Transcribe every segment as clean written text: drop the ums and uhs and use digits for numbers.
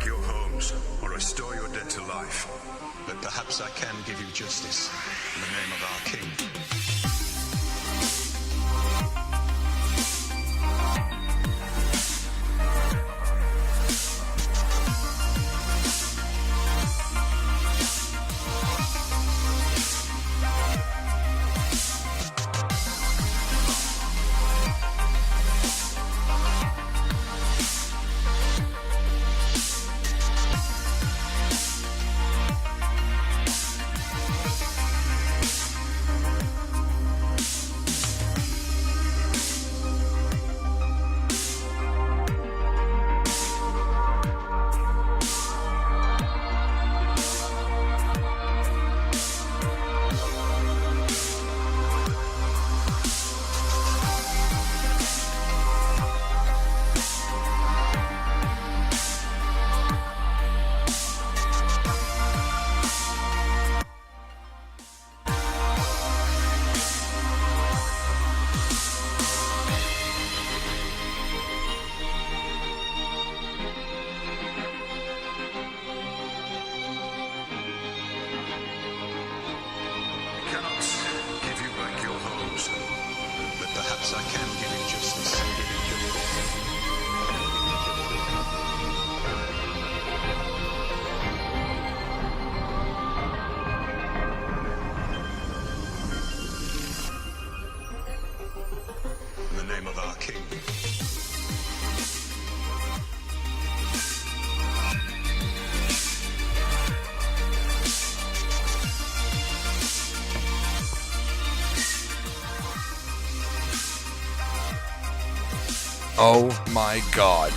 back your homes or restore your dead to life. But perhaps I can give you justice in the name of our king. Perhaps I can give you justice. In the name of our king. Oh my God.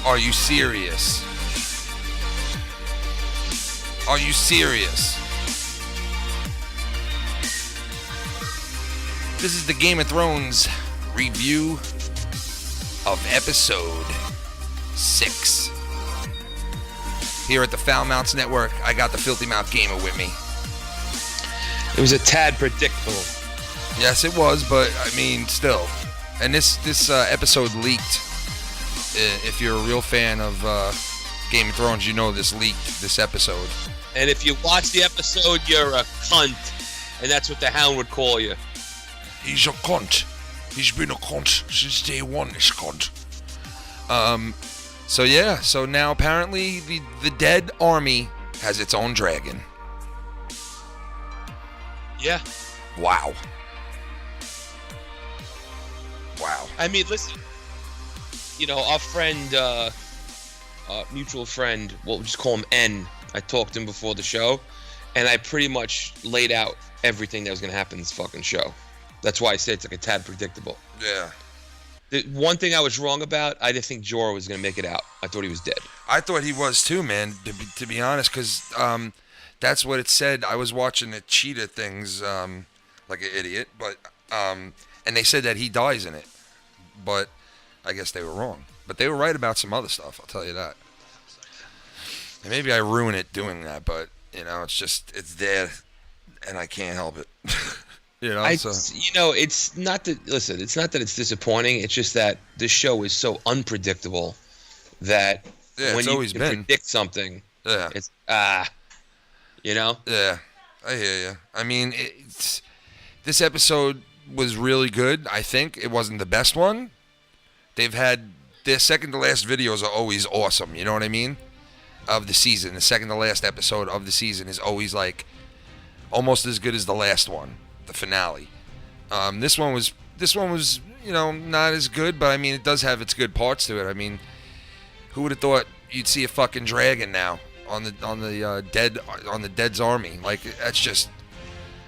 Are you serious? Are you serious? This is the Game of Thrones review of episode 6. Here at the Foul Mounts Network, I got the Filthy Mouth Gamer with me. It was a tad predictable. Yes, it was, but I mean, still. And this episode leaked. If you're a real fan of Game of Thrones, you know this leaked, this episode. And if you watch the episode, you're a cunt. And that's what the Hound would call you. He's a cunt. He's been a cunt since day one, this cunt. So yeah, so now apparently the dead army has its own dragon. Yeah. Wow. Wow. I mean, listen. You know, our friend, mutual friend, we'll just call him N. I talked to him before the show, and I pretty much laid out everything that was going to happen in this fucking show. That's why I said it's like a tad predictable. Yeah. The one thing I was wrong about, I didn't think Jorah was going to make it out. I thought he was dead. I thought he was too, man, to be honest, because that's what it said. I was watching the Cheetah things like an idiot, but and they said that he dies in it. But I guess they were wrong. But they were right about some other stuff, I'll tell you that. And maybe I ruin it doing that, but, you know, it's there, and I can't help it. You know, it's not that, listen, it's not that it's disappointing, it's just that this show is so unpredictable that when you can predict something, it's, you know? Yeah, I hear you. I mean, this episode was really good, I think. It wasn't the best one. They've had their second to last videos are always awesome, you know what I mean? Of the season. The second to last episode of the season is always like almost as good as the last one, the finale. This one was, you know, not as good, but I mean, it does have its good parts to it. I mean, who would have thought you'd see a fucking dragon now on the Dead's army? Like, that's just,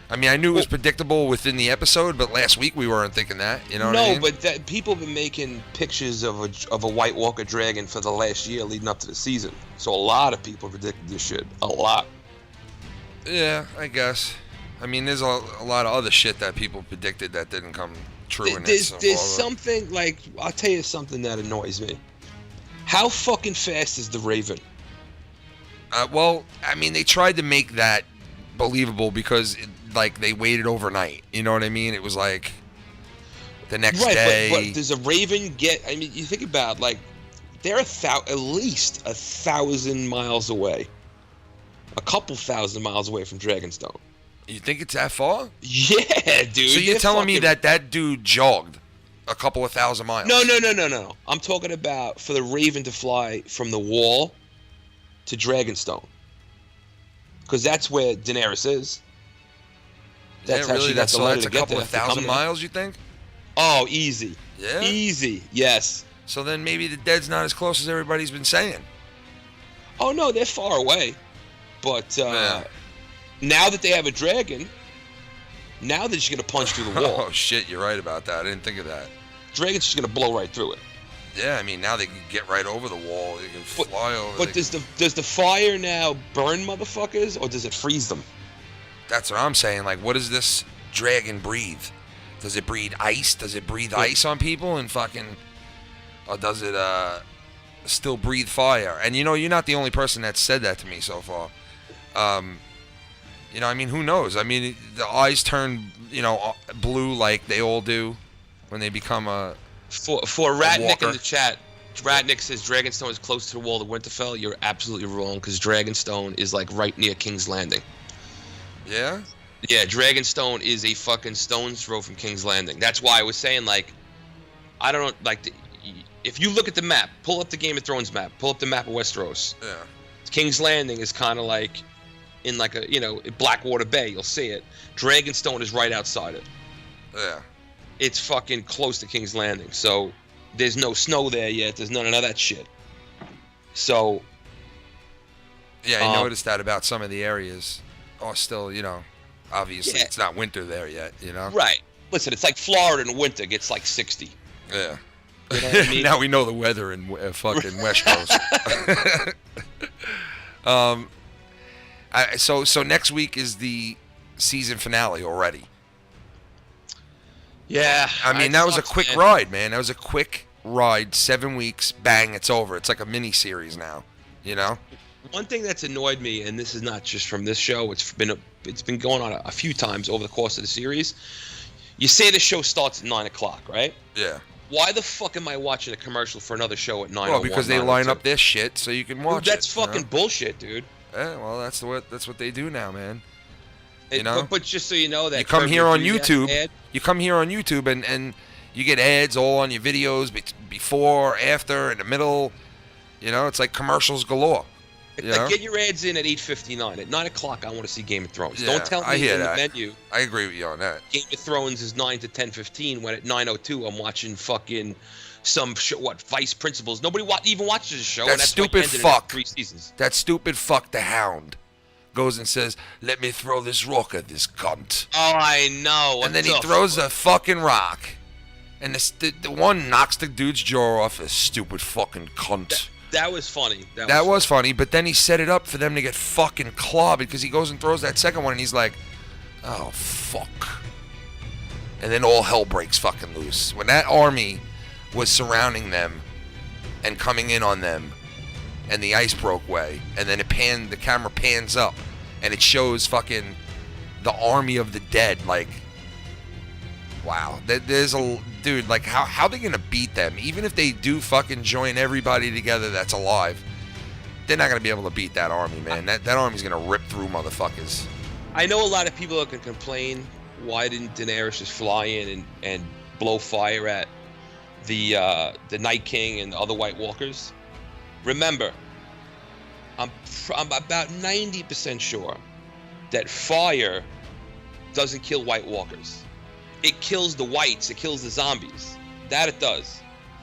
I mean, I knew it was predictable within the episode, but last week we weren't thinking that. You know what I mean? No, but people have been making pictures of a White Walker dragon for the last year leading up to the season. So a lot of people predicted this shit. A lot. Yeah, I guess. I mean, there's a lot of other shit that people predicted that didn't come true in it. There's something, like, I'll tell you something that annoys me. How fucking fast is the Raven? Well, I mean, they tried to make that believable because like they waited overnight, you know what I mean? It was like the next day. But does a Raven get? I mean, you think about, like, they're at least 1,000 miles away. A couple thousand miles away from Dragonstone. You think it's that far? Yeah, dude. So you're telling me that dude jogged a couple of thousand miles? No. I'm talking about for the Raven to fly from the Wall to Dragonstone. Because that's where Daenerys is. That's yeah, how really? she got the So letter that's to a get couple there. of thousand miles, you think? Oh, easy. Yeah? Easy, yes. So then maybe the dead's not as close as everybody's been saying. Oh, no, they're far away. But now that they have a dragon, now they're just going to punch through the wall. Oh, shit, you're right about that. I didn't think of that. Dragon's just going to blow right through it. Yeah, I mean, now they can get right over the wall. They can fly over. But does the fire now burn motherfuckers, or does it freeze them? That's what I'm saying. Like, what does this dragon breathe? Does it breathe ice? Does it breathe ice on people and fucking... Or does it still breathe fire? And, you're not the only person that's said that to me so far. I mean, who knows? I mean, the eyes turn, blue like they all do when they become a... For Ratnick in the chat, Ratnick says Dragonstone is close to the wall of Winterfell. You're absolutely wrong, because Dragonstone is like right near King's Landing. Yeah? Yeah, Dragonstone is a fucking stone's throw from King's Landing. That's why I was saying, like, I don't know, like, if you look at the map, pull up the Game of Thrones map, pull up the map of Westeros. Yeah. King's Landing is kind of like in like a, Blackwater Bay. You'll see it. Dragonstone is right outside it. Yeah. It's fucking close to King's Landing. So there's no snow there yet. There's none of that shit. So. Yeah, I noticed that about some of the areas. Are still, obviously it's not winter there yet, Right. Listen, it's like Florida in winter gets like 60. Yeah. You know what I mean? Now we know the weather in fucking West Coast. So next week is the season finale already. Yeah. I mean, that was a quick ride, man. That was a quick ride. 7 weeks, bang, it's over. It's like a mini series now. One thing that's annoyed me, and this is not just from this show, it's been going on a few times over the course of the series. You say the show starts at 9 o'clock, right? Yeah. Why the fuck am I watching a commercial for another show at 9:01? Well, because they line up this shit so you can watch dude, that's fucking bullshit, dude. Yeah, well, that's what they do now, man. But just so you know that you come here on YouTube. You come here on YouTube and you get ads all on your videos before, after, in the middle. It's like commercials galore. Like, get your ads in at 8:59. At 9 o'clock, I want to see Game of Thrones. Yeah, Don't tell me in the menu. I agree with you on that. Game of Thrones is 9 to 10:15. When at 9:02, I'm watching fucking some show. What, Vice Principals? Nobody even watches the show. That stupid fuck. 3 seasons. That stupid fuck, the Hound, goes and says, "Let me throw this rock at this cunt." Oh, I know. And then he throws a fucking rock, and the one knocks the dude's jaw off. A stupid fucking cunt. That was funny. That was funny, but then he set it up for them to get fucking clobbered because he goes and throws that second one and he's like, oh, fuck. And then all hell breaks fucking loose. When that army was surrounding them and coming in on them and the ice broke way and then the camera pans up and it shows fucking the army of the dead, like, wow. There's a... Dude, like, how are they going to beat them? Even if they do fucking join everybody together that's alive, they're not going to be able to beat that army, man. That army's going to rip through motherfuckers. I know a lot of people that can complain, why didn't Daenerys just fly in and blow fire at the Night King and the other White Walkers? Remember, I'm about 90% sure that fire doesn't kill White Walkers. It kills the whites. It kills the zombies. That it does.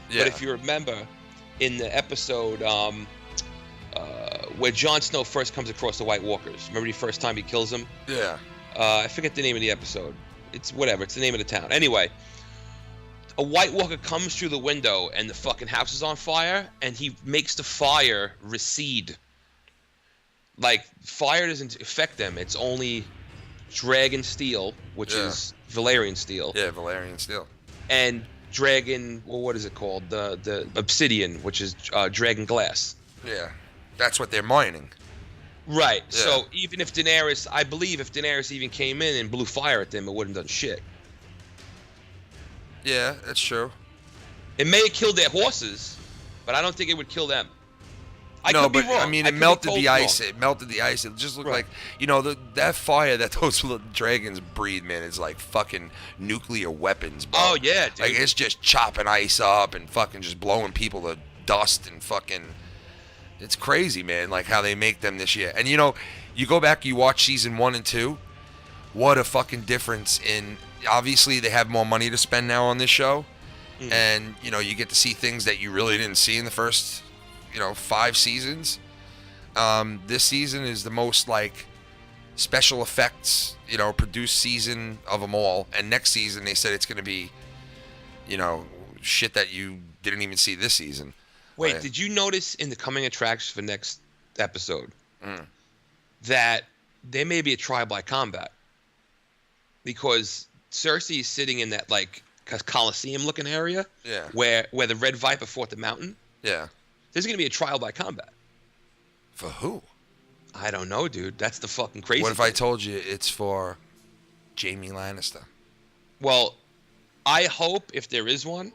Yeah. But if you remember, in the episode where Jon Snow first comes across the White Walkers, remember the first time he kills them? Yeah. I forget the name of the episode. It's whatever. It's the name of the town. Anyway, a White Walker comes through the window and the fucking house is on fire, and he makes the fire recede. Like, fire doesn't affect them. It's only dragon steel, which is Valyrian steel. Yeah, Valyrian steel. And dragon, well, what is it called? The obsidian, which is dragon glass. Yeah, that's what they're mining. Right. Yeah. So even if Daenerys, I believe if Daenerys even came in and blew fire at them, it wouldn't have done shit. Yeah, that's true. It may have killed their horses, but I don't think it would kill them. I No, could be but wrong. I mean, I it could be melted totally the ice. wrong. It melted the ice. It just looked Right. like, that fire that those little dragons breathe, man, is like fucking nuclear weapons, bro. Oh, yeah, dude. Like, it's just chopping ice up and fucking just blowing people to dust and fucking. It's crazy, man. Like how they make them this year. And you go back, you watch season 1 and 2. What a fucking difference in. Obviously, they have more money to spend now on this show, and you get to see things that you really didn't see in the first, 5 seasons. This season is the most like special effects, produced season of them all. And next season, they said it's going to be, shit that you didn't even see this season. Wait, did you notice in the coming attractions for next episode that there may be a trial by combat? Because Cersei is sitting in that like Coliseum-looking area, where the Red Viper fought the Mountain. Yeah. There's gonna be a trial by combat. For who? I don't know, dude. That's the fucking crazy. What if I thing. told you it's for Jaime Lannister? Well, I hope if there is one,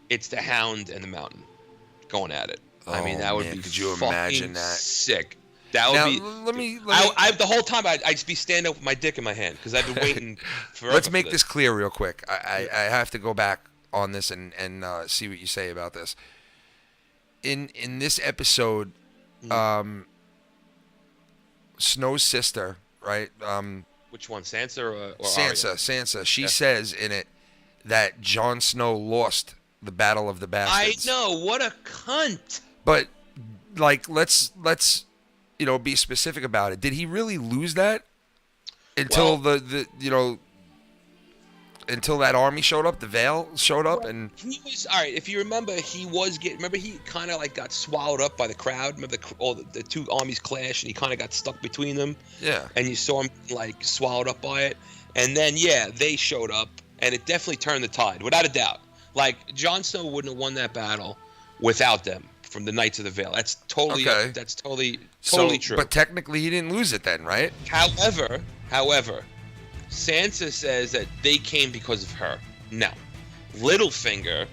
it's the Hound and the Mountain going at it. I mean, that would be could you fucking imagine that? Sick. That would Now, be. let me I the whole time I'd just be standing up with my dick in my hand because I've been waiting forever. let's for make this clear real quick. I have to go back on this and see what you say about this. In this episode, Snow's sister, right? Which one, Sansa or Sansa. Arya? Sansa. She says in it that Jon Snow lost the Battle of the Bastards. I know, what a cunt. But like, let's be specific about it. Did he really lose that until until that army showed up, the Vale showed up, and He was all right. If you remember, he kind of like got swallowed up by the crowd. Remember the two armies clashed, and he kind of got stuck between them. yeah, And you saw him like swallowed up by it. And then they showed up, and it definitely turned the tide, without a doubt. Like Jon Snow wouldn't have won that battle without them from the Knights of the Vale. That's totally Okay. that's totally so, true. But technically, he didn't lose it then, right? However, Sansa says that they came because of her. Now, Littlefinger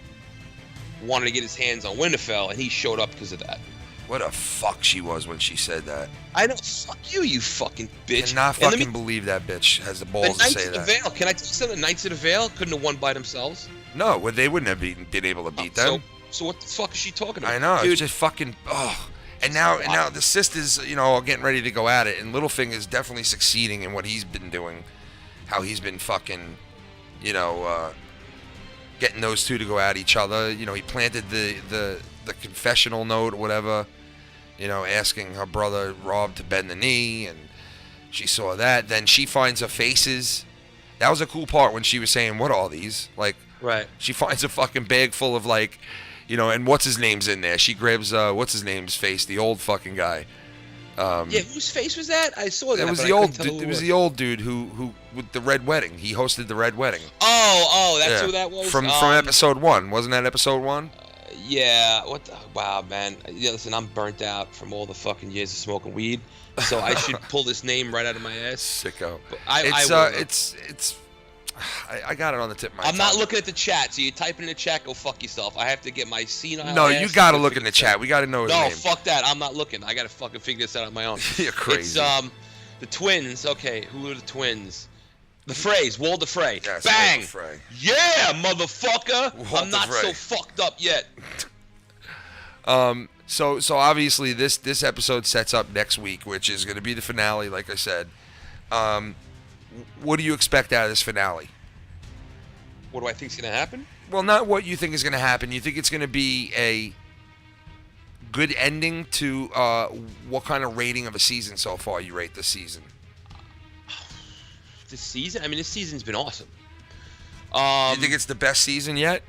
wanted to get his hands on Winterfell, and he showed up because of that. What a fuck she was when she said that. I know. Fuck you, you fucking bitch. Cannot And let fucking me- believe that bitch has the The balls to Knights say of the that. Vale. Can I tell you something? The Knights of the Vale couldn't have won by themselves. No, well, they wouldn't have been able to beat them. So what the fuck is she talking about? I know, Dude, it's just fucking. Oh. And now the sisters, are getting ready to go at it, and Littlefinger is definitely succeeding in what he's been doing. How he's been fucking, getting those two to go at each other. He planted the confessional note or whatever, asking her brother Rob to bend the knee, and she saw that. Then she finds her faces. That was a cool part when she was saying, "What are all these?" Like, right. she finds a fucking bag full of like, and what's his name's in there. She grabs what's his name's face, the old fucking guy. Whose face was that? I saw that. It was but the I old. couldn't tell who It was the old dude who with the red wedding. He hosted the red wedding. Oh, that's Yeah. who that was. From episode 1, wasn't that episode 1? Yeah. What? Wow, man. Yeah, listen, I'm burnt out from all the fucking years of smoking weed, so I should pull this name right out of my ass. Sicko. But I got it on the tip of my I'm tongue. not looking at the chat, so you type in the chat, go fuck yourself. I have to get my senile. No, ass you gotta to look figure in the this chat. out. We gotta know his No, name. fuck that. I'm not looking. I gotta fucking figure this out on my own. You're crazy. It's the twins. Okay, who are the twins? The Freys, Walder Frey. Yes, Bang! Walder Frey. Yeah, motherfucker! Walder I'm not Frey. so fucked up yet. So obviously this episode sets up next week, which is going to be the finale, like I said. What do you expect out of this finale? What do I think's gonna happen? Well, not what you think is going to happen. You think it's going to be a good ending to what kind of rating of a season so far you rate this season? This season? I mean, this season's been awesome. You think it's the best season yet?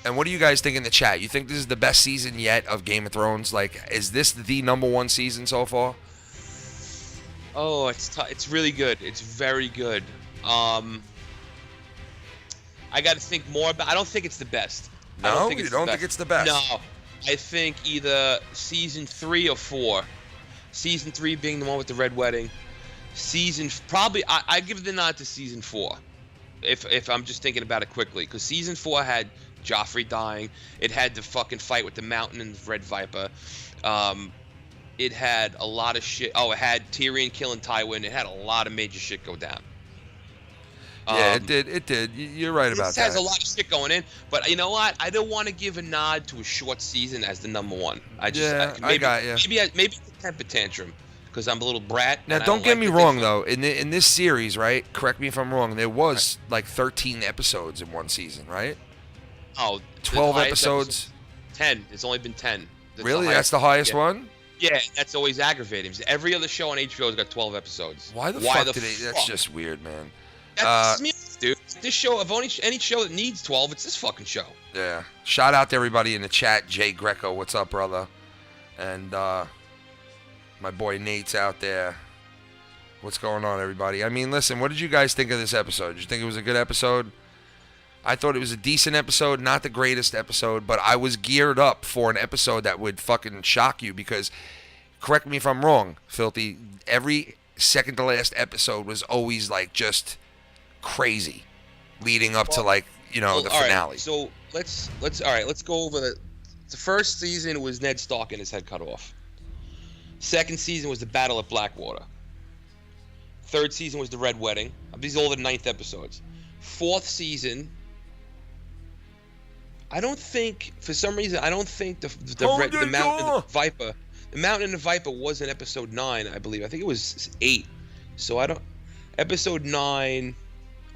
And what do you guys think in the chat? You think this is the best season yet of Game of Thrones? Like, is this the #1 season so far? Oh, it's really good. It's very good. I got to think more about. I don't think it's the best. I No, think you it's don't the think it's the best? No, I think either season 3 or 4. Season 3 being the one with the red wedding. I give the nod to season 4. If I'm just thinking about it quickly, because season 4 had Joffrey dying. It had the fucking fight with the Mountain and the Red Viper. It had a lot of shit. Oh, it had Tyrion killing Tywin. It had a lot of major shit go down. Yeah, it did. It did. You're right about that. This has a lot of shit going in, but you know what? I don't want to give a nod to a short season as the number one. I got you. Maybe a temper tantrum because I'm a little brat. Now, don't get me wrong though. In this series, right? Correct me if I'm wrong. There was like 13 episodes in one season, right? Oh, 12 episodes. 10. It's only been 10. Really? That's the highest one? Yeah, that's always aggravating. Every other show on HBO has got 12 episodes. Why the fuck did they? That's just weird, man. That's me, dude. This show, of any show that needs 12, it's this fucking show. Yeah. Shout out to everybody in the chat. Jay Greco, what's up, brother? And my boy Nate's out there. What's going on, everybody? I mean, listen, what did you guys think of this episode? Did you think it was a good episode? I thought it was a decent episode, not the greatest episode, but I was geared up for an episode that would fucking shock you because, correct me if I'm wrong, Filthy, every second to last episode was always like just crazy leading up to like, the finale. Right, so let's go over the first season was Ned Stark and his head cut off. Second season was the Battle at Blackwater. Third season was the Red Wedding. These are all the 9th episodes. Fourth season, I don't think, for some reason, the Mountain and the Viper. The Mountain and the Viper was in episode 9, I believe. I think it was 8. So episode 9,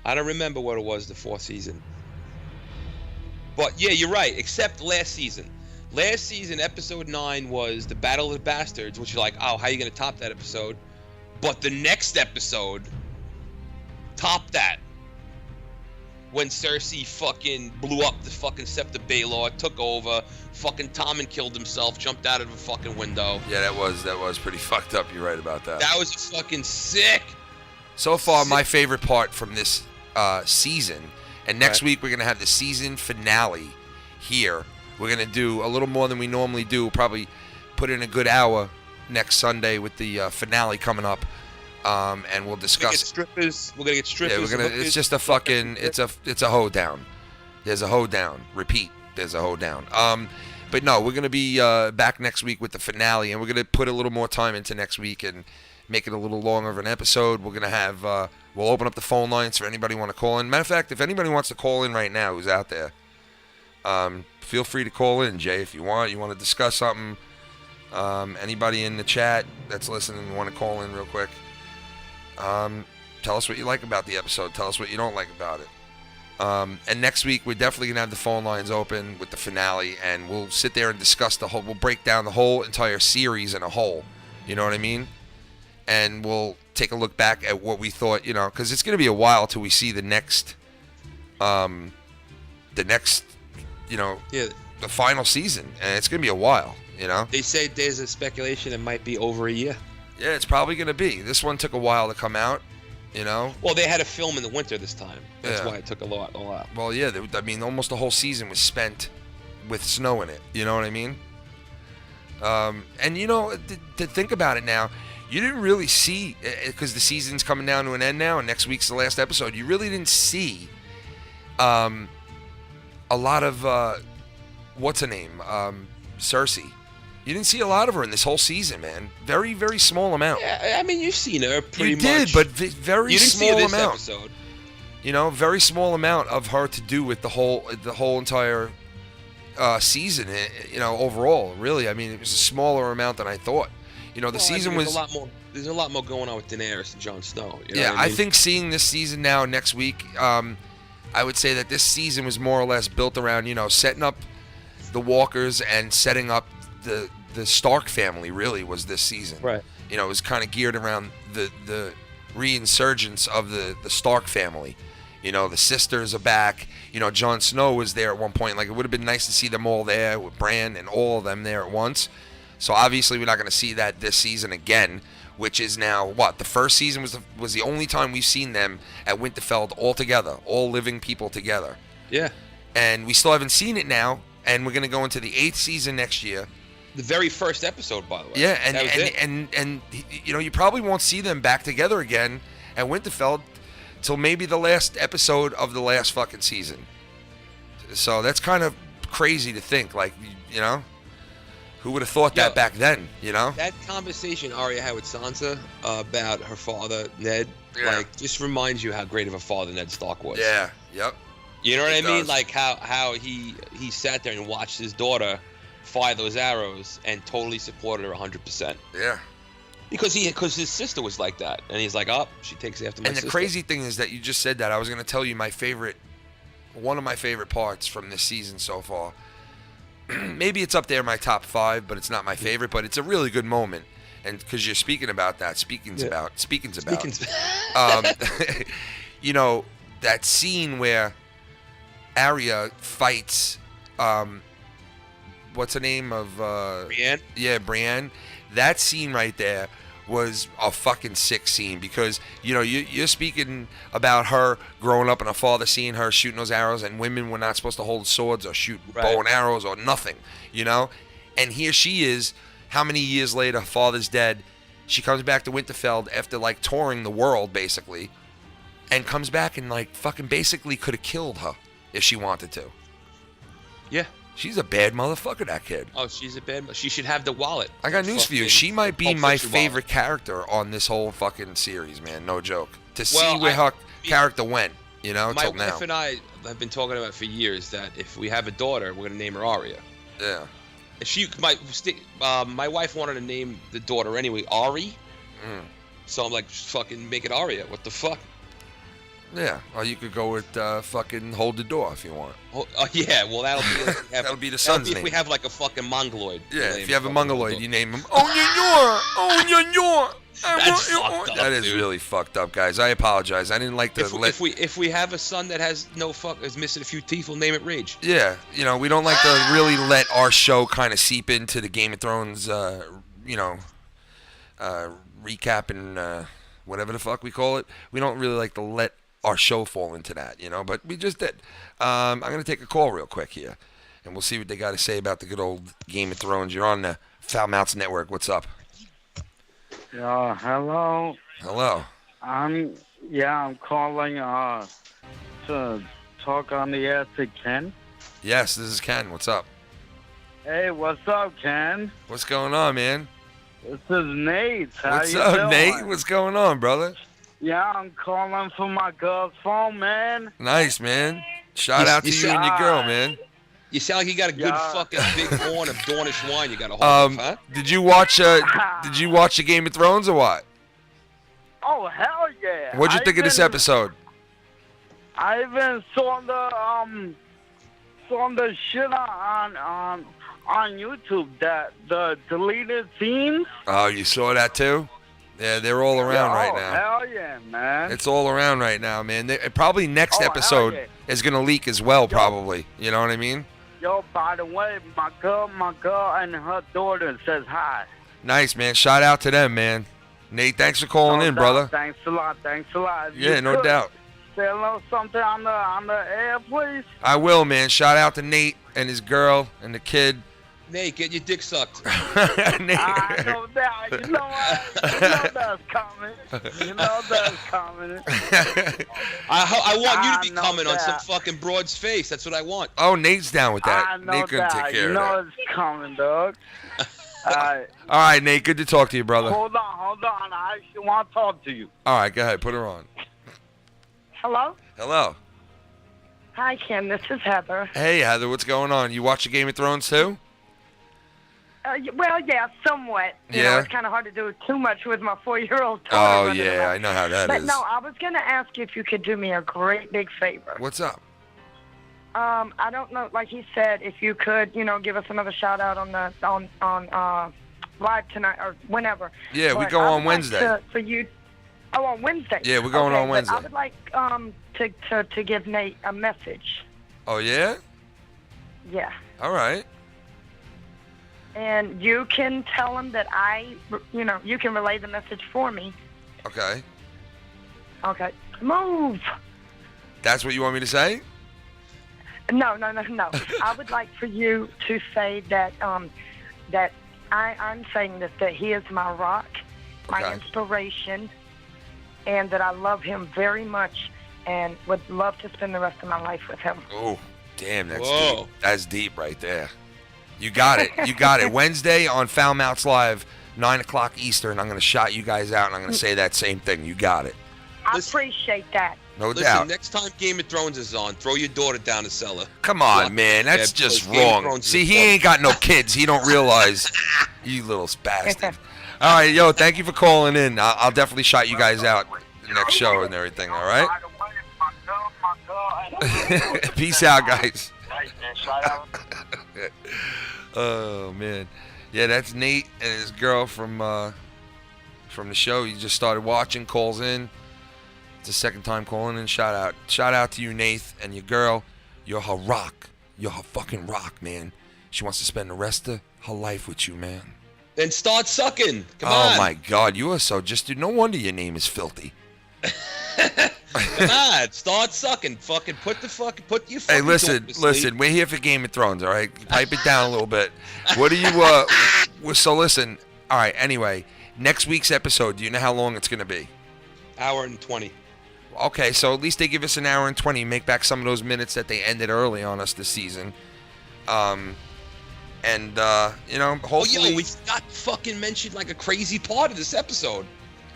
I don't remember what it was the fourth season. But yeah, you're right, except last season. Last season, episode 9 was the Battle of the Bastards, which you're like, oh, how are you going to top that episode? But the next episode topped that. When Cersei fucking blew up the fucking Scepter Baelor, took over, fucking Tommen killed himself, jumped out of a fucking window. Yeah, that was pretty fucked up. You're right about that. That was fucking sick. So far, my favorite part from this season, and next week we're going to have the season finale here. We're going to do a little more than we normally do, probably put in a good hour next Sunday with the finale coming up. And we'll discuss. We're gonna get strippers. Yeah, it's just a fucking. It's a hoedown. There's a hoedown. Repeat. There's a hoedown. But no, we're gonna be back next week with the finale, and we're gonna put a little more time into next week and make it a little longer of an episode. We're gonna have. We'll open up the phone lines for anybody want to call in. Matter of fact, if anybody wants to call in right now, who's out there, feel free to call in, Jay, if you want. You want to discuss something. Anybody in the chat that's listening want to call in real quick. Tell us what you like about the episode. Tell us what you don't like about it. And next week, we're definitely going to have the phone lines open with the finale, and we'll sit there and discuss we'll break down the whole entire series in a whole. You know what I mean? And we'll take a look back at what we thought, because it's going to be a while till we see the next, the final season. And it's going to be a while, They say there's a speculation it might be over a year. Yeah, it's probably going to be. This one took a while to come out, Well, they had to film in the winter this time. That's why it took a lot. Well, yeah, almost the whole season was spent with snow in it. You know what I mean? And, to think about it now, you didn't really see, because the season's coming down to an end now, and next week's the last episode, you really didn't see a lot of, what's her name? Cersei. You didn't see a lot of her in this whole season, man. Very, very small amount. Yeah, I mean, you've seen her pretty much. You did, but very small amount. Episode. Very small amount of her to do with the whole entire season. Overall, really. I mean, it was a smaller amount than I thought. The season was. There's a lot more going on with Daenerys and Jon Snow. I think seeing this season now, next week, I would say that this season was more or less built around, setting up the Walkers and setting up the Stark family. Really was this season. Right. It was kind of geared around the reinsurgence of the Stark family. The sisters are back. Jon Snow was there at one point. Like, it would have been nice to see them all there with Bran and all of them there at once. So obviously we're not going to see that this season again, which is now the first season was the only time we've seen them at Winterfell all together, all living people together. Yeah. And we still haven't seen it now, and we're going to go into the 8th season next year. The very first episode, by the way. Yeah, and you probably won't see them back together again at Winterfell till maybe the last episode of the last fucking season. So that's kind of crazy to think. Like, you know, who would have thought that back then? You know, that conversation Arya had with Sansa about her father Ned, like, just reminds you how great of a father Ned Stark was. Yeah. Yep. You know what I mean? does. Like how he sat there and watched his daughter fire those arrows and totally supported her 100%. Yeah. Because his sister was like that, and he's like, oh, she takes after my sister. And the crazy thing is that you just said that. I was going to tell you one of my favorite parts from this season so far. Maybe it's up there in my top 5, but it's not my favorite. But it's a really good moment, and because you're speaking about that, speaking's about. You know, that scene where Arya fights. What's the name of? Brienne? Yeah, Brienne. That scene right there was a fucking sick scene because, you know, you're speaking about her growing up and her father seeing her shooting those arrows, and women were not supposed to hold swords or shoot bow and arrows or nothing, you know? And here she is, how many years later, her father's dead. She comes back to Winterfell after, like, touring the world, basically, and comes back and, like, fucking basically could have killed her if she wanted to. Yeah. She's a bad motherfucker, that kid. Oh, she's a bad. She should have the wallet. I got news for you. She might be my favorite character on this whole fucking series, man. No joke. To see where her character went, you know, till now. My wife and I have been talking about for years that if we have a daughter, we're gonna name her Arya. Yeah. My wife wanted to name the daughter anyway, Ari. So I'm like, fucking make it Arya. What the fuck? Yeah, or you could go with fucking Hold the Door if you want. Yeah, well, that'll be the son's name. If we have like a fucking Mongoloid. Yeah, if you have a Mongoloid, you name him Onyanyor. That's fucked up, That is dude. really fucked up, guys. I apologize. I didn't like to If we have a son that has is missing a few teeth, we'll name it Rage. Yeah, you know, we don't like to really let our show kind of seep into the Game of Thrones, you know, recap and whatever the fuck we call it. We don't really like to let our show fall into that, you know, but we just did. I'm going to take a call real quick here, and we'll see what they got to say about the good old Game of Thrones. You're on the Foul Mouths Network. What's up? Hello. Hello. I'm calling to talk on the air to Ken. Yes, this is Ken. What's up? Hey, what's up, Ken? What's going on, man? This is Nate. What's up, Nate? What's going on, brother? Yeah, I'm calling from my girl's phone, man. Nice, man. Shout out to you and your girl, man. You sound like you got a good fucking big horn of Dornish wine you got to hold up, huh? Did you watch the Game of Thrones or what? Oh, hell yeah. What'd you think of this episode? I even saw the shit on YouTube, that the deleted scenes. Oh, you saw that too? Yeah, they're all around right now. Hell yeah, man. It's all around right now, man. Probably next episode is going to leak as well, probably. You know what I mean? Yo, by the way, my girl and her daughter says hi. Nice, man. Shout out to them, man. Nate, thanks for calling in, brother. Thanks a lot. Yeah, no doubt. Say a little something on the air, please. I will, man. Shout out to Nate and his girl and the kid. Nate, get your dick sucked. Nate. I know that. You know what? You know that's coming. I want you to be coming on some fucking broad's face. That's what I want. Oh, Nate's down with that. I know Nate couldn't take care of that. You know it's coming, dog. All right, Nate. Good to talk to you, brother. Hold on. I actually want to talk to you. All right, go ahead. Put her on. Hello? Hello. Hi, Ken. This is Heather. Hey, Heather. What's going on? You watch the Game of Thrones, too? Well, yeah, somewhat. You know, it's kind of hard to do too much with my 4-year-old daughter. Oh, yeah. I know how that is. But no, I was going to ask you if you could do me a great big favor. What's up? I don't know. Like he said, if you could, you know, give us another shout out on live tonight or whenever. Yeah, we go on Wednesday. For you. Oh, on Wednesday. Yeah, we're going on Wednesday. I would like to give Nate a message. Oh, yeah? Yeah. All right. And you can tell him that you can relay the message for me. Okay. Okay. Move. That's what you want me to say? No. I would like for you to say that that I'm saying that he is my rock, my inspiration, and that I love him very much and would love to spend the rest of my life with him. Oh, Damn, that's Whoa. deep. That's deep right there. You got it. You got it. Wednesday on Foul Mouths Live, 9 o'clock Eastern. I'm going to shout you guys out, and I'm going to say that same thing. You got it. I Listen- appreciate that. No Listen, doubt. next time Game of Thrones is on, throw your daughter down the cellar. Come on, Lock- man. That's Yeah, just because Game of wrong. Thrones is See, he fun. ain't got no kids. He don't realize. You little bastard. All right, yo, thank you for calling in. I'll definitely shout you guys out the next show and everything, all right? Peace out, guys. Oh, man. Yeah, that's Nate and his girl from the show. He just started watching, calls in. It's the second time calling in. Shout out to you, Nath, and your girl. You're her rock. You're her fucking rock, man. She wants to spend the rest of her life with you, man. Then start sucking. Come Oh on. my God, you are so just. No wonder your name is filthy. Come on, start sucking. Fucking put your fucking Hey, daughter listen. to sleep. We're here for Game of Thrones, all right? Pipe it down a little bit. What do you? So listen. All right. Anyway, next week's episode. Do you know how long it's gonna be? Hour and 20. Okay, so at least they give us an hour and 20. Make back some of those minutes that they ended early on us this season. And you know, hopefully. Oh, yo, we got fucking mentioned like a crazy part of this episode.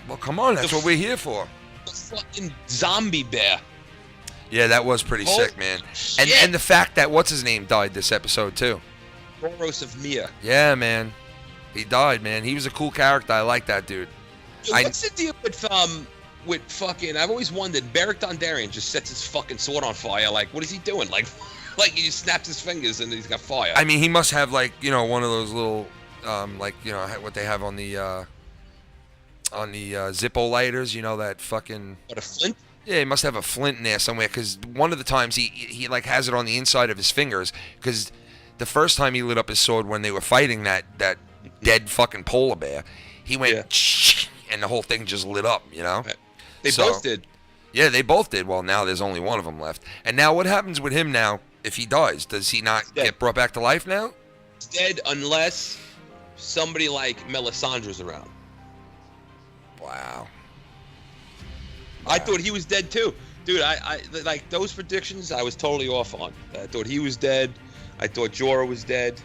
Well, come on. That's The what we're here for. The fucking zombie bear. Yeah, that was pretty Holy sick, man. shit. And the fact that what's his name died this episode too. Boros of Mia. Yeah, man. He died, man. He was a cool character. I like that dude. Yo, what's the deal with fucking? I've always wondered. Beric Dondarrion just sets his fucking sword on fire. Like, what is he doing? Like he just snaps his fingers and he's got fire. I mean, he must have like, you know, one of those little, like, you know, what they have on the Zippo lighters. You know, that fucking. What, a flint? Yeah, he must have a flint in there somewhere. Because one of the times he like has it on the inside of his fingers. Because the first time he lit up his sword when they were fighting that dead fucking polar bear, he went and the whole thing just lit up. You know. They both did. Yeah, they both did. Well, now there's only one of them left. And now what happens with him now if he dies? Does he not get brought back to life now? He's dead unless somebody like Melisandre's around. Wow. I thought he was dead too. Dude, I like those predictions I was totally off on. I thought he was dead. I thought Jorah was dead.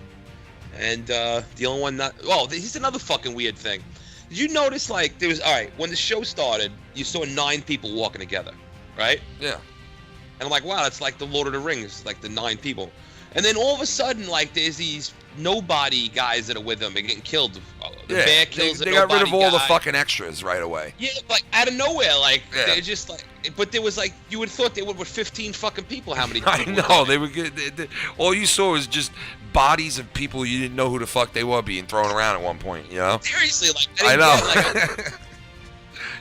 And the only one not... Oh, here's another fucking weird thing. Did you notice, like, there was... All right, when the show started, you saw 9 people walking together, right? Yeah. And I'm like, wow, that's like the Lord of the Rings, like the 9 people. And then all of a sudden, like, there's these nobody guys that are with them. They're getting killed. The bear kills they a got rid of nobody all the guy. fucking extras right away. Yeah, like, out of nowhere, like, Yeah. they're just like... But there was, like, you would have thought they would with 15 fucking people. How many I people know, they were good. All you saw was just bodies of people you didn't know who the fuck they were being thrown around at one point, you know? Seriously, like, I didn't know. get, like,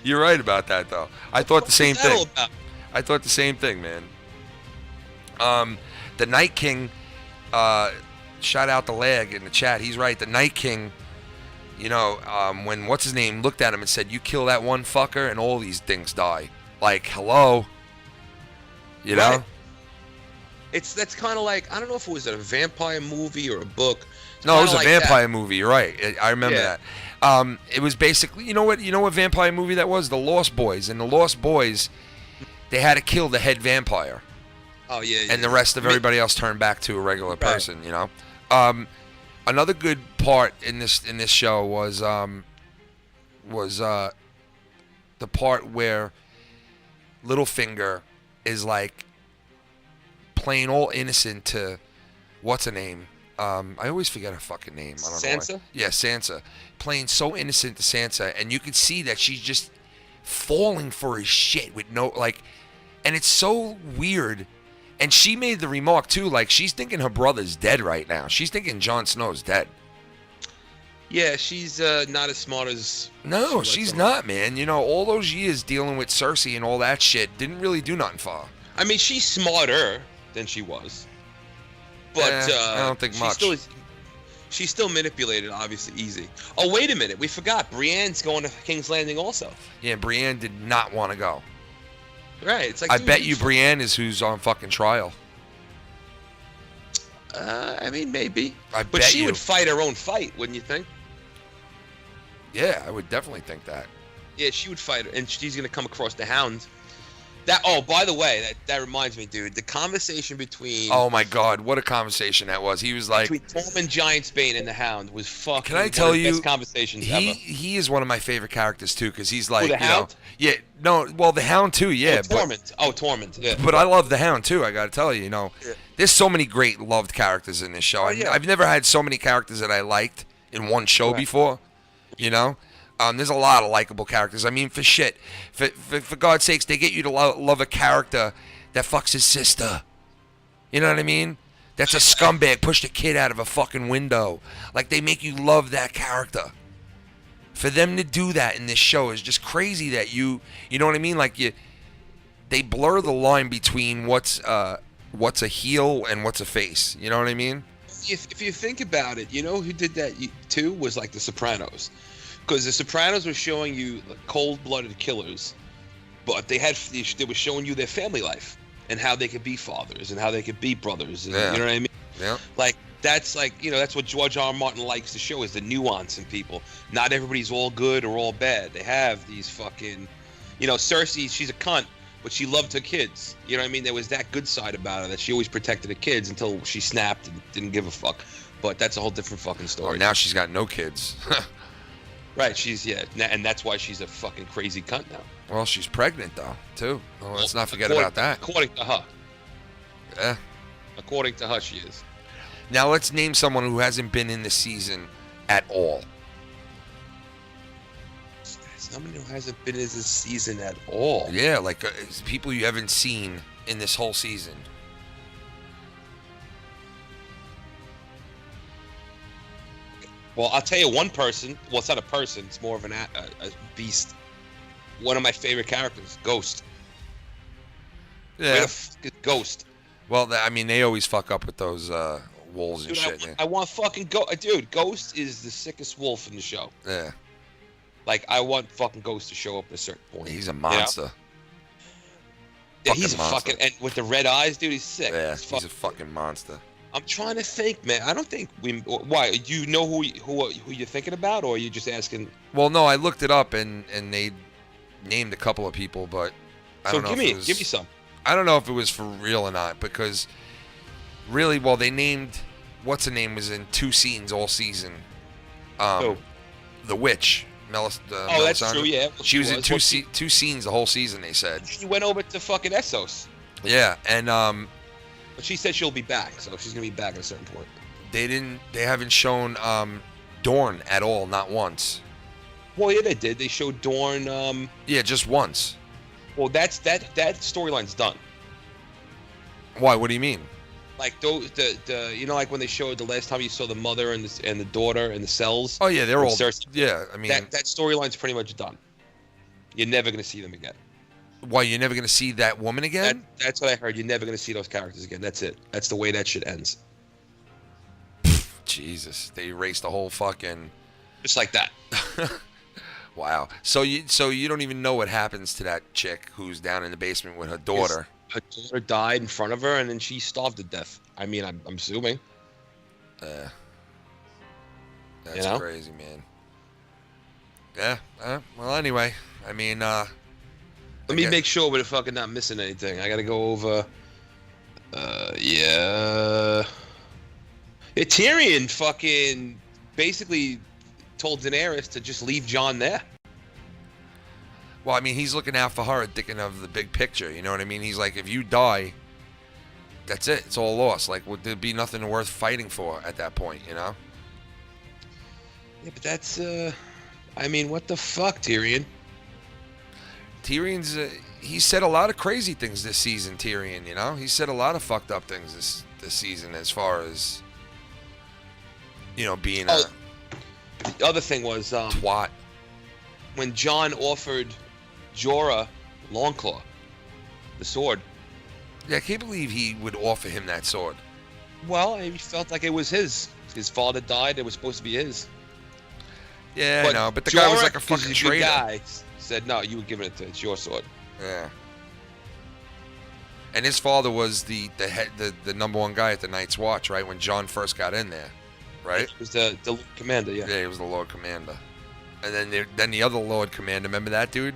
You're right about that, though. I thought the same what's that all thing. about? I thought the same thing, man. The Night King, shout out the lag in the chat. He's right. The Night King, you know, when what's his name looked at him and said, "You kill that one fucker, and all these things die." Like, hello, you know? Right. That's kind of like, I don't know if it was a vampire movie or a book. It's No, it was kinda a like vampire that. movie. You're right. I remember Yeah. that. It was basically, you know what vampire movie that was? The Lost Boys. And the Lost Boys, they had to kill the head vampire. Oh yeah, And the rest of everybody else turned back to a regular Right. person, you know. Another good part in this show was the part where Littlefinger is like playing all innocent to what's her name? I always forget her fucking name. I don't know. Sansa? Why. Yeah, Sansa. Playing so innocent to Sansa, and you can see that she's just falling for his shit with no like, and it's so weird. And she made the remark too, like she's thinking her brother's dead right now. She's thinking Jon Snow's dead. Yeah, she's not as smart as. No, she she's lets on. not, man. You know, all those years dealing with Cersei and all that shit didn't really do nothing for her. I mean, she's smarter than she was, but I don't think much. She's still manipulated, obviously, easy. Oh, wait a minute, we forgot. Brienne's going to King's Landing also. Yeah, Brienne did not want to go. Right? It's like I dude, bet you Brienne is who's on fucking trial. I mean, maybe. But But she would fight her own fight, wouldn't you think? Yeah, I would definitely think that. Yeah, she would fight her, and she's gonna come across the Hound. That. Oh, by the way, that reminds me, dude. The conversation between. Oh my God, what a conversation that was. He was like, between Tom and Giantsbane and the Hound was fucking. can I tell one of the you? best conversations ever. He is one of my favorite characters too, because he's like, the Hound? yeah, no, well the Hound too, yeah, Torment. Torment. Yeah. but I love the Hound too. I gotta tell you, Yeah. there's so many great loved characters in this show. yeah. I've never had so many characters that I liked in one show before. There's a lot of likable characters. I mean, for God's sakes, they get you to love a character that fucks his sister. You know what I mean? That's a scumbag, pushed a kid out of a fucking window. Like, they make you love that character. For them to do that in this show is just crazy that you know what I mean? Like, they blur the line between what's a heel and what's a face. You know what I mean? If you think about it, you know who did that too was like The Sopranos. Because The Sopranos were showing you like, cold-blooded killers, but they were showing you their family life and how they could be fathers and how they could be brothers. And, Yeah. You know what I mean? Yeah. Like that's that's what George R. R. Martin likes to show is the nuance in people. Not everybody's all good or all bad. They have these fucking, Cersei. She's a cunt, but she loved her kids. You know what I mean? There was that good side about her that she always protected her kids until she snapped and didn't give a fuck. But that's a whole different fucking story. Now she's got no kids. Right, and that's why she's a fucking crazy cunt now. Well, she's pregnant though, too. Well, let's not forget about that. According to her. Yeah. According to her, she is. Now let's name someone who hasn't been in the season at all. Someone who hasn't been in this season at all. Yeah, like people you haven't seen in this whole season. Well, I'll tell you one person. Well, it's not a person. It's more of a beast. One of my favorite characters, Ghost. Yeah. Where the fuck is Ghost? Well, they always fuck up with those wolves and Dude, shit. I want fucking Dude, Ghost is the sickest wolf in the show. Yeah. Like, I want fucking Ghost to show up at a certain point. He's a monster. Yeah, he's a monster. fucking... And with the red eyes, dude, he's sick. Yeah, he's a fucking monster. I'm trying to think, man. I don't think we... Why? Do you know who you're thinking about, or are you just asking... Well, no, I looked it up, and they named a couple of people, but I don't know give if it was... me some. I don't know if it was for real or not, because really, well, they named... What's-her-name was in 2 scenes all season. The Witch. That's true, yeah. She was in 2 scenes the whole season, they said. She went over to fucking Essos. Yeah, and but she said she'll be back, so she's gonna be back at a certain point. they haven't shown Dorn at all, not once. Well, yeah, they did. They showed Dorn. Yeah, just once. Well, that storyline's done. Why? What do you mean? Like those, like when they showed the last time you saw the mother and the daughter and the cells. Oh yeah, they're all. Cersei. Yeah, I mean that storyline's pretty much done. You're never gonna see them again. Why? You're never gonna see that woman again? That's what I heard. You're never gonna see those characters again. That's it. That's the way that shit ends. Jesus, they erased the whole fucking. Just like that. Wow. So you don't even know what happens to that chick who's down in the basement with her daughter. Her daughter died in front of her, and then she starved to death. I mean, I'm assuming. That's crazy, man. Yeah. Well, anyway, I mean, let me make sure we're fucking not missing anything. I gotta go over. Yeah. Tyrion fucking basically told Daenerys to just leave Jon there. Well, I mean, he's looking out for her, thinking of the big picture. You know what I mean? He's like, if you die, that's it. It's all lost. Like, would there be nothing worth fighting for at that point? You know? Yeah, but that's. I mean, what the fuck, Tyrion? Tyrion's. He said a lot of crazy things this season. Tyrion, you know, he said a lot of fucked up things this season, as far as being a. The other thing was twat. When Jon offered Jorah Longclaw, the sword. Yeah, I can't believe he would offer him that sword. Well, he felt like it was his. His father died. It was supposed to be his. Yeah, I know, but the guy was like a fucking traitor. Guy said, "No, you were giving it to. It's your sword." Yeah. And his father was the head, the number one guy at the Night's Watch, right? When Jon first got in there, right? He was the commander, yeah. Yeah, he was the Lord Commander. And then the other Lord Commander, remember that dude?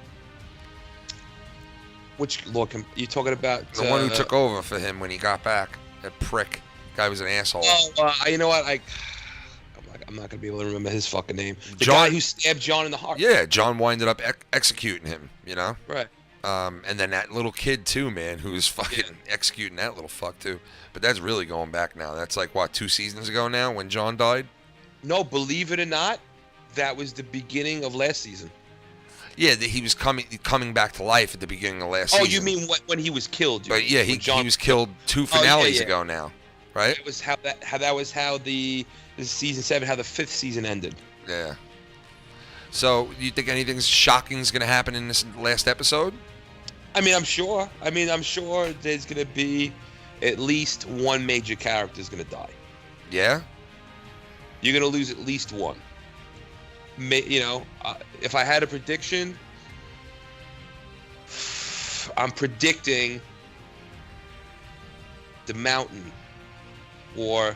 Which look? You talking about The one who took over for him when he got back. That prick. Guy was an asshole. Oh, you know what? I'm not gonna be able to remember his fucking name. The John- guy who stabbed John in the heart. Yeah, John winded up executing him, you know? Right. And then that little kid, too, man, who was fucking executing that little fuck, too. But that's really going back now. That's like, what, 2 seasons ago now when John died? No, believe it or not, that was the beginning of last season. Yeah, he was coming back to life at the beginning of last season. Oh, you mean when he was killed? But yeah, he was killed 2 finales ago now, right? That was how the season 7, how the 5th season ended. Yeah. So, you think anything shocking is going to happen in this last episode? I mean, I'm sure there's going to be at least one major character is going to die. Yeah? You're going to lose at least one. If I had a prediction, I'm predicting the Mountain, or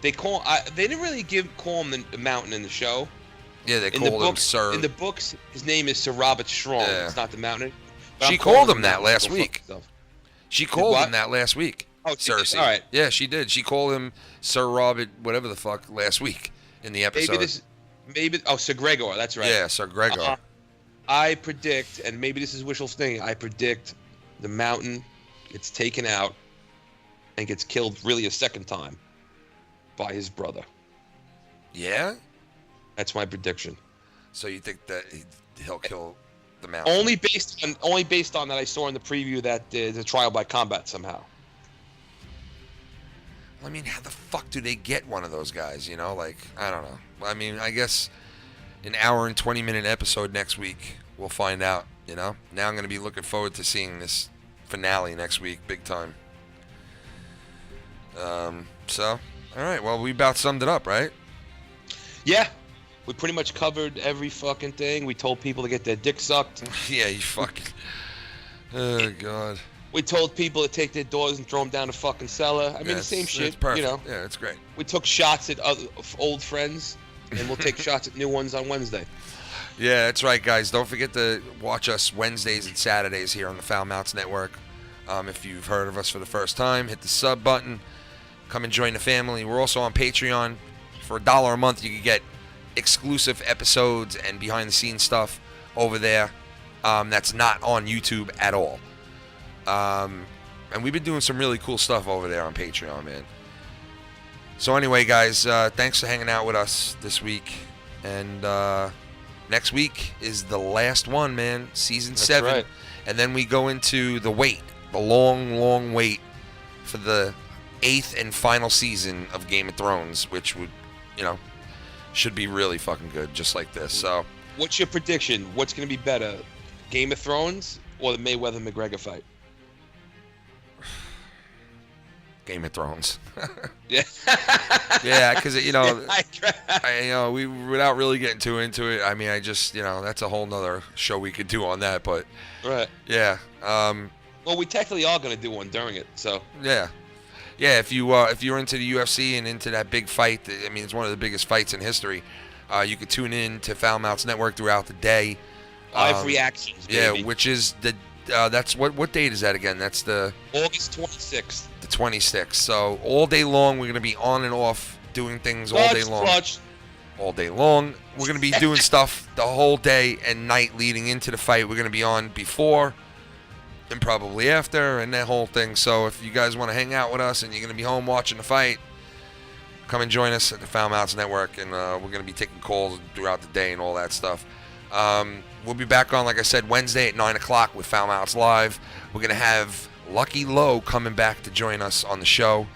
they didn't really call him the Mountain in the show. Yeah, they called him Sir. In the books, his name is Sir Robert Strong. Yeah. It's not the Mountain. She called him that last week. She called him that last week. Oh, Cersei. All right. Yeah, she did. She called him Sir Robert, whatever the fuck, last week in the episode. Sir Gregor. That's right. Yeah, Sir Gregor. I predict, and maybe this is wishful thinking, I predict the Mountain gets taken out and gets killed really a second time by his brother. Yeah? That's my prediction. So you think that he'll kill the Mountain? Only based on that I saw in the preview that there's a trial by combat somehow. I mean, how the fuck do they get one of those guys, you know? Like, I don't know. I mean, I guess an hour and 20-minute episode next week, we'll find out, you know? Now I'm going to be looking forward to seeing this finale next week, big time. So, all right, well, we about summed it up, right? Yeah. We pretty much covered every fucking thing. We told people to get their dick sucked. Yeah, you fucking... Oh, God. We told people to take their daughters and throw them down the fucking cellar. I mean, the same shit, perfect. you know. Yeah, it's great. We took shots at old friends, and we'll take shots at new ones on Wednesday. Yeah, that's right, guys. Don't forget to watch us Wednesdays and Saturdays here on the Foul Mounts Network. If you've heard of us for the first time, hit the sub button. Come and join the family. We're also on Patreon. For $1 a month, you can get exclusive episodes and behind-the-scenes stuff over there. That's not on YouTube at all. And we've been doing some really cool stuff over there on Patreon, man. So anyway, guys, thanks for hanging out with us this week. And next week is the last one, man. Season 7. Right. And then we go into the wait. The long, long wait for the 8th and final season of Game of Thrones, which would, should be really fucking good, just like this. So, what's your prediction? What's going to be better, Game of Thrones or the Mayweather-McGregor fight? Game of Thrones. Yeah. Yeah, because we without really getting too into it. I mean, I just that's a whole nother show we could do on that. But right. Yeah. Well, we technically are going to do one during it. So. Yeah. Yeah. If you're into the UFC and into that big fight, I mean, it's one of the biggest fights in history. You could tune in to Foul Mounts Network throughout the day. Live reactions. Baby. Yeah, which is that's what date is that again? That's the August 26th. The 26th. So all day long we're gonna be on and off doing things all day long. All day long. We're gonna be doing stuff the whole day and night leading into the fight. We're gonna be on before and probably after and that whole thing. So if you guys want to hang out with us and you're gonna be home watching the fight, come and join us at the Foul Mounts Network, and we're gonna be taking calls throughout the day and all that stuff. We'll be back on, like I said, Wednesday at 9 o'clock with Foul Mounts Live. We're going to have Lucky Lowe coming back to join us on the show.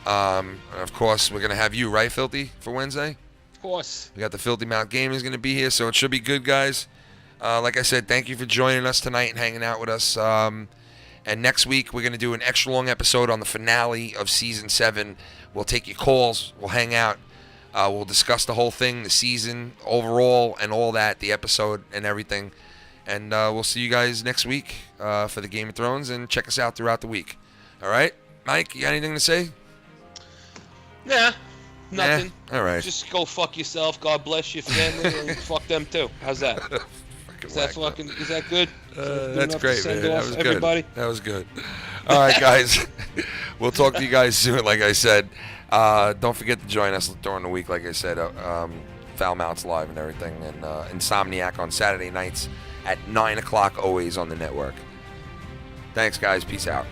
And of course, we're going to have you, right, Filthy, for Wednesday? Of course. We got the Filthy Mouth Gaming is going to be here, so it should be good, guys. Like I said, thank you for joining us tonight and hanging out with us. And next week, we're going to do an extra long episode on the finale of Season 7. We'll take your calls. We'll hang out. We'll discuss the whole thing, the season overall, and all that, the episode and everything. And we'll see you guys next week for the Game of Thrones, and check us out throughout the week. All right? Mike, you got anything to say? Nah, nothing. All right. Just go fuck yourself. God bless your family, and fuck them too. How's that? Is that good? That's great, man. That was everybody. good. That was good. All right, guys. We'll talk to you guys soon, like I said. Don't forget to join us during the week, like I said. Foul Mounts Live and everything. And Insomniac on Saturday nights at 9 o'clock, always on the network. Thanks, guys. Peace out.